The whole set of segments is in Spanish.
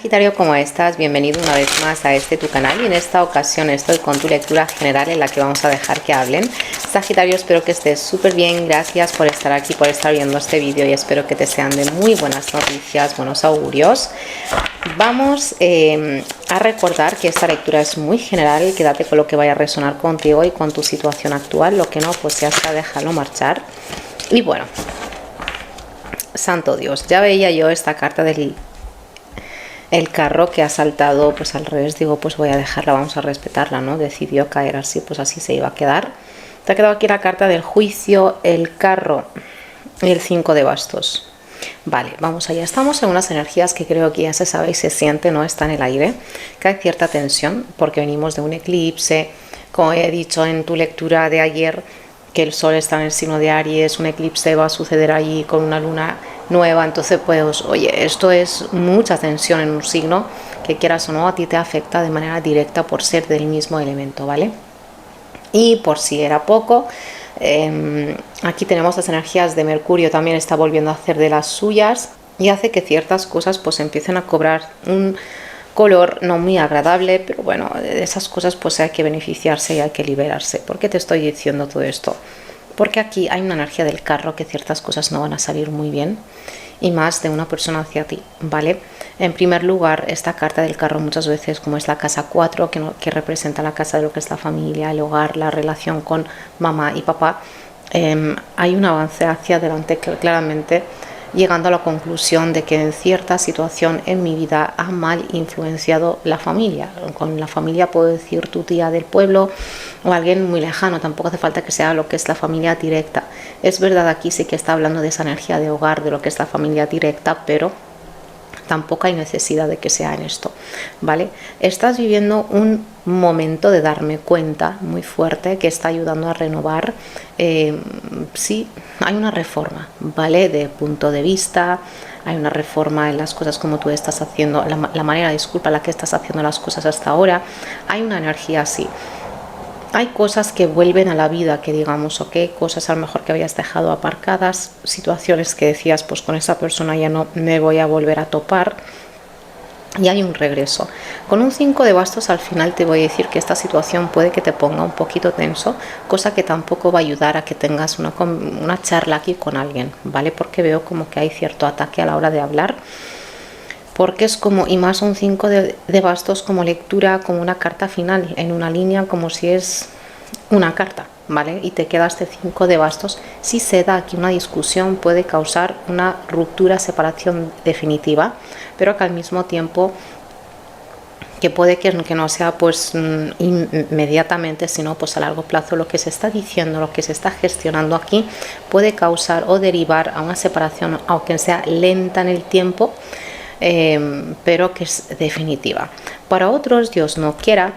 Sagitario, ¿cómo estás? Bienvenido una vez más a tu canal y en esta ocasión estoy con tu lectura general en la que vamos a dejar que hablen. Sagitario, espero que estés súper bien, gracias por estar aquí, por estar viendo este vídeo y espero que te sean de muy buenas noticias, buenos augurios. Vamos a recordar que esta lectura es muy general, quédate con lo que vaya a resonar contigo y con tu situación actual, lo que no, pues ya está, déjalo marchar. Y bueno, santo Dios, ya veía yo esta carta del carro que ha saltado pues al revés, digo pues voy a dejarla, vamos a respetarla, ¿no? Decidió caer así, pues así se iba a quedar. Te ha quedado aquí la carta del juicio, el carro y el 5 de bastos. Vale, vamos allá. Estamos en unas energías que creo que ya se sabe y se siente, ¿no? Está en el aire, que hay cierta tensión porque venimos de un eclipse, como he dicho en tu lectura de ayer, que el sol está en el signo de Aries, un eclipse va a suceder allí con una luna nueva, entonces pues oye, esto es mucha tensión en un signo que quieras o no a ti te afecta de manera directa por ser del mismo elemento, ¿vale? Y por si era poco, aquí tenemos las energías de Mercurio, también está volviendo a hacer de las suyas y hace que ciertas cosas pues empiecen a cobrar un color no muy agradable, pero bueno, de esas cosas pues hay que beneficiarse y hay que liberarse. ¿Por qué te estoy diciendo todo esto? Porque aquí hay una energía del carro que ciertas cosas no van a salir muy bien y más de una persona hacia ti, ¿vale? En primer lugar, esta carta del carro muchas veces, como es la casa 4, que representa la casa de lo que es la familia, el hogar, la relación con mamá y papá, hay un avance hacia adelante claramente, llegando a la conclusión de que en cierta situación en mi vida ha mal influenciado la familia. Con la familia puedo decir tu tía del pueblo o alguien muy lejano, tampoco hace falta que sea lo que es la familia directa. Es verdad, aquí sí que está hablando de esa energía de hogar, de lo que es la familia directa, pero tampoco hay necesidad de que sea en esto, ¿vale? Estás viviendo un momento de darme cuenta muy fuerte que está ayudando a renovar. Sí, hay una reforma, ¿vale? De punto de vista, hay una reforma en las cosas como tú estás haciendo, la manera, disculpa, la que estás haciendo las cosas hasta ahora. Hay una energía así. Hay cosas que vuelven a la vida, que digamos, ok, cosas a lo mejor que habías dejado aparcadas, situaciones que decías, pues con esa persona ya no me voy a volver a topar, y hay un regreso. Con un 5 de bastos al final te voy a decir que esta situación puede que te ponga un poquito tenso, cosa que tampoco va a ayudar a que tengas una charla aquí con alguien, ¿vale? Porque veo como que hay cierto ataque a la hora de hablar, porque es como, y más un 5 de bastos como lectura, como una carta final, en una línea, como si es una carta, ¿vale? Y te queda este 5 de bastos. Si se da aquí una discusión, puede causar una ruptura, separación definitiva, pero que al mismo tiempo que puede que no sea pues inmediatamente, sino pues a largo plazo. Lo que se está diciendo, lo que se está gestionando aquí puede causar o derivar a una separación, aunque sea lenta en el tiempo, pero que es definitiva. Para otros, Dios no quiera,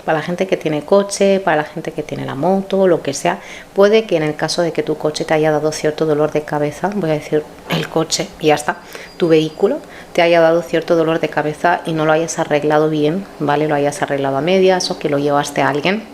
para la gente que tiene coche, para la gente que tiene la moto, lo que sea, puede que en el caso de que tu coche te haya dado cierto dolor de cabeza, voy a decir el coche y ya está, tu vehículo te haya dado cierto dolor de cabeza y no lo hayas arreglado bien, ¿vale? Lo hayas arreglado a medias o que lo llevaste a alguien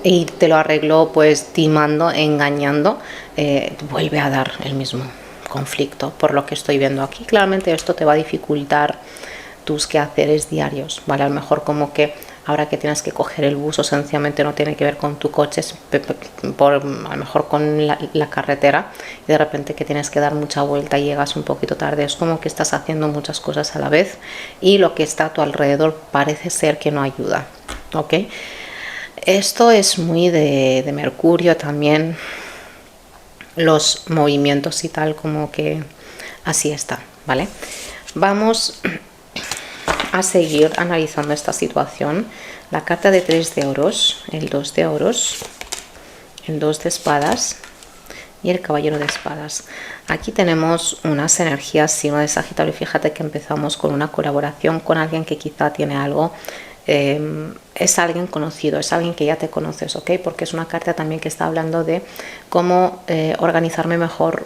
y te lo arregló pues timando, engañando, vuelve a dar el mismo conflicto, por lo que estoy viendo aquí. Claramente esto te va a dificultar tus quehaceres diarios, ¿vale? A lo mejor como que ahora que tienes que coger el bus o sencillamente no tiene que ver con tu coche, a lo mejor con la carretera, y de repente que tienes que dar mucha vuelta y llegas un poquito tarde, es como que estás haciendo muchas cosas a la vez y lo que está a tu alrededor parece ser que no ayuda, ¿ok? Esto es muy de Mercurio también, los movimientos y tal, como que así está, ¿vale? Vamos a seguir analizando esta situación. La carta de 3 de oros, el 2 de oros, el 2 de espadas y el caballero de espadas. Aquí tenemos unas energías signo de Sagitario. Fíjate que empezamos con una colaboración con alguien que quizá tiene algo, es alguien conocido, es alguien que ya te conoces, ¿ok? Porque es una carta también que está hablando de cómo organizarme mejor.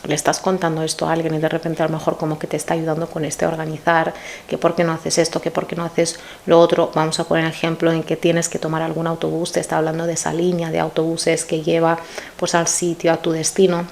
Le estás contando esto a alguien y de repente a lo mejor como que te está ayudando con organizar, que por qué no haces esto, que por qué no haces lo otro. Vamos a poner ejemplo en que tienes que tomar algún autobús, te está hablando de esa línea de autobuses que lleva pues al sitio, a tu destino.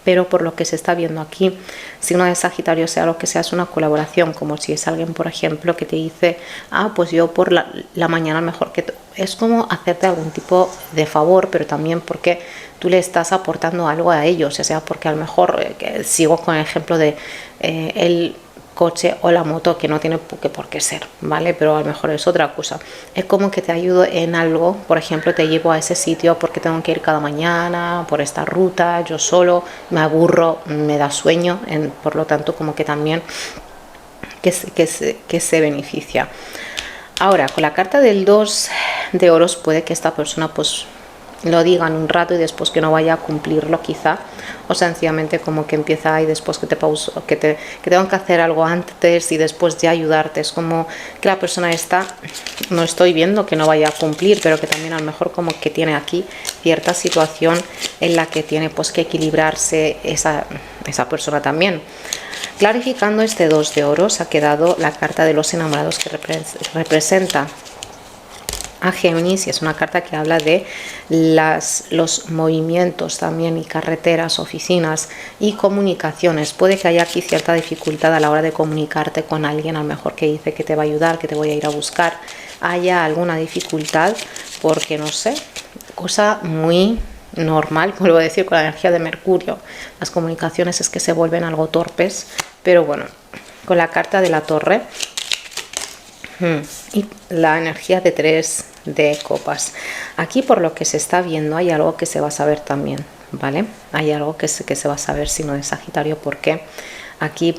Pero por lo que se está viendo aquí, signo de Sagitario, sea lo que sea, es una colaboración, como si es alguien, por ejemplo, que te dice, ah, pues yo por la mañana mejor que... Es como hacerte algún tipo de favor, pero también porque tú le estás aportando algo a ellos, o sea, porque a lo mejor, sigo con el ejemplo de el coche o la moto, que no tiene por qué ser, ¿vale? Pero a lo mejor es otra cosa. Es como que te ayudo en algo, por ejemplo, te llevo a ese sitio porque tengo que ir cada mañana por esta ruta, yo solo, me aburro, me da sueño, por lo tanto, como que también que se beneficia. Ahora, con la carta del 2 de oros, puede que esta persona pues lo diga en un rato y después que no vaya a cumplirlo quizá, o sencillamente como que empieza y después que te pauso, que tengo que hacer algo antes y después de ayudarte. Es como que la persona está, no estoy viendo que no vaya a cumplir, pero que también a lo mejor como que tiene aquí cierta situación en la que tiene pues que equilibrarse esa persona también. Clarificando este 2 de oros, ha quedado la carta de los enamorados, que representa a Géminis, y es una carta que habla de los movimientos también, y carreteras, oficinas y comunicaciones. Puede que haya aquí cierta dificultad a la hora de comunicarte con alguien, a lo mejor que dice que te va a ayudar, que te voy a ir a buscar, haya alguna dificultad, porque no sé, cosa muy normal, vuelvo a decir, con la energía de Mercurio, las comunicaciones es que se vuelven algo torpes, pero bueno, con la carta de la Torre y la energía de 3 de copas, aquí por lo que se está viendo hay algo que se va a saber también, ¿vale? Hay algo que se va a saber, signo de Sagitario, porque aquí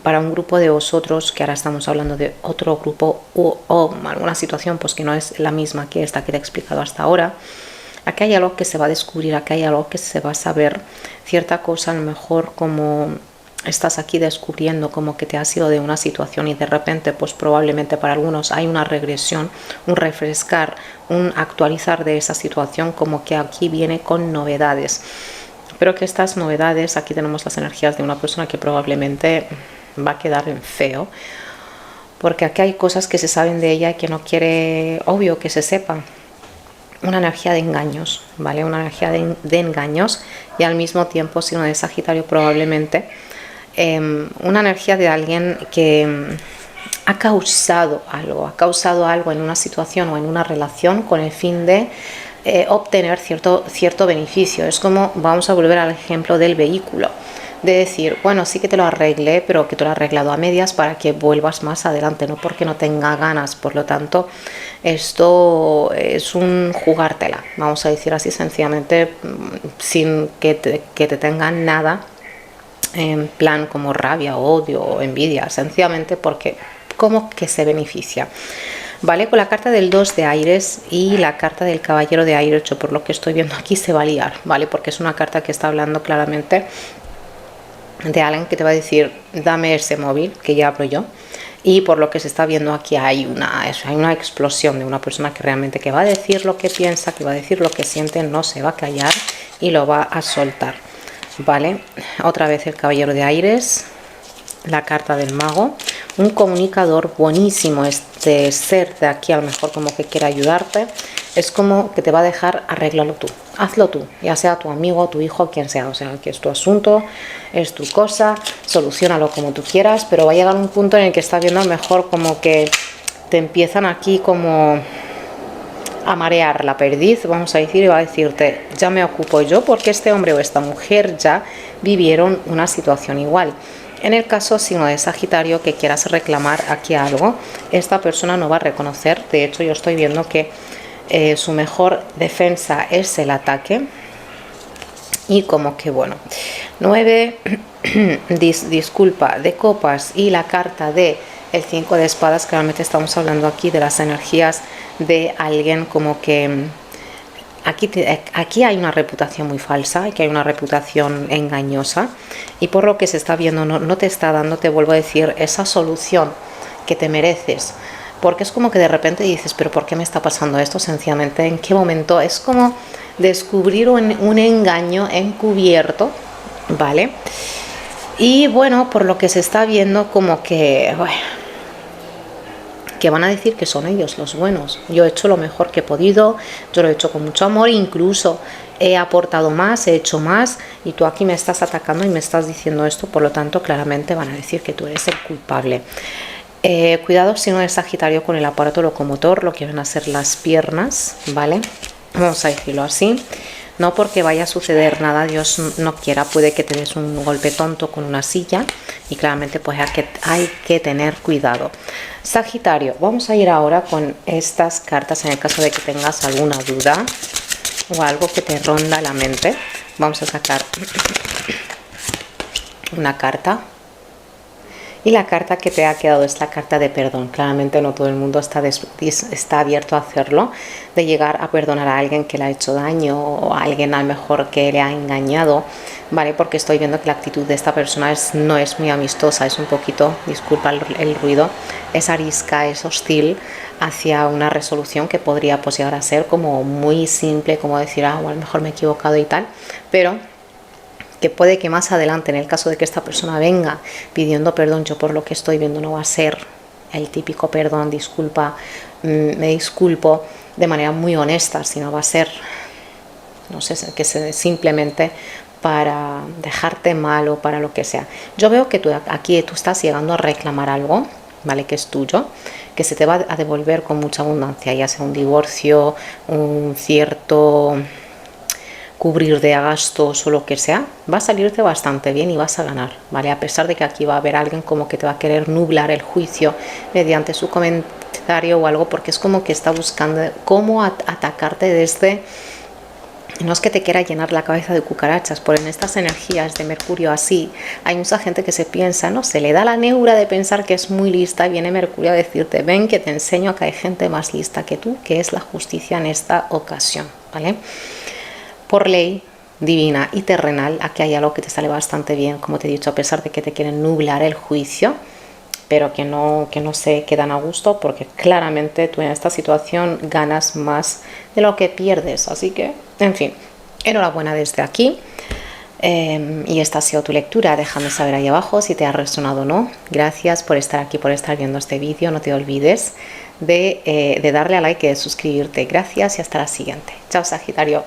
para un grupo de vosotros, que ahora estamos hablando de otro grupo o alguna situación pues que no es la misma que esta que te he explicado hasta ahora, aquí hay algo que se va a descubrir, aquí hay algo que se va a saber, cierta cosa, a lo mejor como estás aquí descubriendo como que te has ido de una situación y de repente pues probablemente para algunos hay una regresión, un refrescar, un actualizar de esa situación, como que aquí viene con novedades, pero que estas novedades, aquí tenemos las energías de una persona que probablemente va a quedar en feo, porque aquí hay cosas que se saben de ella y que no quiere, obvio, que se sepan. Una energía de engaños, ¿vale? Una energía de engaños, y al mismo tiempo, signo de Sagitario, probablemente una energía de alguien que ha causado algo en una situación o en una relación con el fin de obtener cierto beneficio. Es como, vamos a volver al ejemplo del vehículo, de decir, bueno, sí que te lo arreglé, pero que te lo he arreglado a medias para que vuelvas más adelante, no porque no tenga ganas. Por lo tanto, esto es un jugártela, vamos a decir así sencillamente, sin que te tengan nada en plan como rabia, odio o envidia, sencillamente porque como que se beneficia. Vale, con la carta del 2 de aires y la carta del caballero de aire, hecho por lo que estoy viendo aquí se va a liar, ¿vale? Porque es una carta que está hablando claramente de alguien que te va a decir, dame ese móvil, que ya hablo yo. Y por lo que se está viendo aquí hay una explosión de una persona que realmente que va a decir lo que piensa, que va a decir lo que siente, no se va a callar y lo va a soltar. Vale, otra vez el caballero de aires, la carta del mago, un comunicador buenísimo, este ser de aquí a lo mejor como que quiere ayudarte, es como que te va a dejar arreglarlo tú, hazlo tú, ya sea tu amigo, tu hijo, quien sea, o sea que es tu asunto, es tu cosa, solucionalo como tú quieras, pero va a llegar un punto en el que está viendo a lo mejor como que te empiezan aquí como a marear la perdiz, vamos a decir, y va a decirte, ya me ocupo yo, porque este hombre o esta mujer ya vivieron una situación igual. En el caso, signo de Sagitario, que quieras reclamar aquí algo, esta persona no va a reconocer. De hecho, yo estoy viendo que su mejor defensa es el ataque. Y como que bueno, 9 disculpa, de copas y la carta de el 5 de espadas, claramente estamos hablando aquí de las energías de alguien como que aquí hay una reputación muy falsa, que hay una reputación engañosa, y por lo que se está viendo no te está dando, te vuelvo a decir, esa solución que te mereces, porque es como que de repente dices, pero ¿por qué me está pasando esto? Sencillamente, ¿en qué momento? Es como descubrir un engaño encubierto, ¿vale? Y bueno, por lo que se está viendo como que bueno, que van a decir que son ellos los buenos. Yo he hecho lo mejor que he podido, yo lo he hecho con mucho amor, incluso he aportado más, he hecho más, y tú aquí me estás atacando y me estás diciendo esto, por lo tanto claramente van a decir que tú eres el culpable. Cuidado si no es Sagitario con el aparato locomotor, lo que van a ser las piernas, ¿vale? Vamos a decirlo así. No porque vaya a suceder nada, Dios no quiera, puede que te des un golpe tonto con una silla y claramente pues hay que tener cuidado. Sagitario, vamos a ir ahora con estas cartas en el caso de que tengas alguna duda o algo que te ronda la mente. Vamos a sacar una carta. Y la carta que te ha quedado es la carta de perdón. Claramente no todo el mundo está abierto a hacerlo, de llegar a perdonar a alguien que le ha hecho daño o a alguien a lo mejor que le ha engañado, ¿vale? Porque estoy viendo que la actitud de esta persona no es muy amistosa, es un poquito, disculpa el ruido, es arisca, es hostil hacia una resolución que podría pues llegar a ser como muy simple, como decir, o a lo mejor me he equivocado y tal, pero que puede que más adelante, en el caso de que esta persona venga pidiendo perdón, yo por lo que estoy viendo no va a ser el típico perdón, disculpa, me disculpo, de manera muy honesta, sino va a ser, no sé, que simplemente para dejarte mal o para lo que sea. Yo veo que aquí tú estás llegando a reclamar algo, ¿vale? Que es tuyo, que se te va a devolver con mucha abundancia, ya sea un divorcio, un cierto cubrir de gastos o lo que sea, va a salirte bastante bien y vas a ganar, ¿vale? A pesar de que aquí va a haber alguien como que te va a querer nublar el juicio mediante su comentario o algo, porque es como que está buscando cómo atacarte desde... No es que te quiera llenar la cabeza de cucarachas, pero en estas energías de Mercurio así, hay mucha gente que se piensa, no se le da la neura de pensar que es muy lista, y viene Mercurio a decirte, ven que te enseño que hay gente más lista que tú, que es la justicia en esta ocasión, ¿vale? Por ley divina y terrenal, aquí hay algo que te sale bastante bien, como te he dicho, a pesar de que te quieren nublar el juicio, pero que no se quedan a gusto, porque claramente tú en esta situación ganas más de lo que pierdes. Así que, en fin, enhorabuena desde aquí. Y esta ha sido tu lectura. Déjame saber ahí abajo si te ha resonado o no. Gracias por estar aquí, por estar viendo este vídeo. No te olvides de darle a like y de suscribirte. Gracias y hasta la siguiente. Chao, Sagitario.